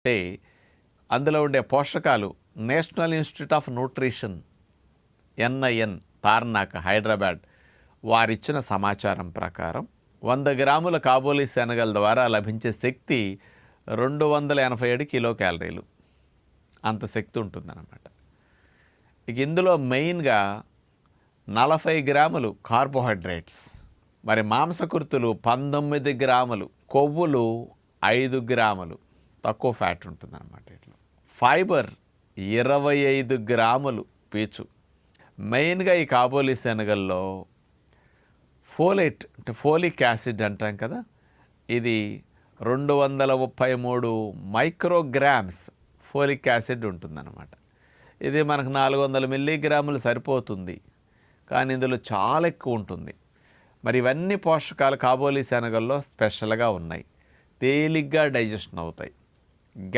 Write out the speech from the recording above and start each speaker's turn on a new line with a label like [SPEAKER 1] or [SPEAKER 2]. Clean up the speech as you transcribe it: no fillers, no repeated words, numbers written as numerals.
[SPEAKER 1] అంటే అందులో ఉండే పోషకాలు national institute of nutrition NIN Tarnaka Hyderabad వారిచ్చిన సమాచారం ప్రకారం 100 గ్రాముల కాబూలీ శనగల ద్వారా లభించే శక్తి 287 కిలో క్యాలరీలు. అంత శక్తి ఉంటుందన్నమాట. ఇక ఇందులో మెయిన్గా 40 గ్రాములు కార్బోహైడ్రేట్స్, మరి మాంసకృతులు 19 గ్రాములు, కొవ్వులు 5 గ్రాములు, తక్కువ ఫ్యాట్ ఉంటుందన్నమాట. ఇట్లా ఫైబర్ 25 గ్రాములు పీచు. మెయిన్గా ఈ కాబూలీ శనగల్లో ఫోలేట్ అంటే ఫోలిక్ యాసిడ్ అంటాం కదా, ఇది 233 మైక్రోగ్రామ్స్ ఫోలిక్ యాసిడ్ ఉంటుందన్నమాట. ఇది మనకు 400 మిల్లీగ్రాములు సరిపోతుంది, కానీ ఇందులో చాలా ఎక్కువ ఉంటుంది. మరి ఇవన్నీ పోషకాలు కాబూలీ శనగల్లో స్పెషల్గా ఉన్నాయి, తేలిగ్గా డైజెషన్ అవుతాయి.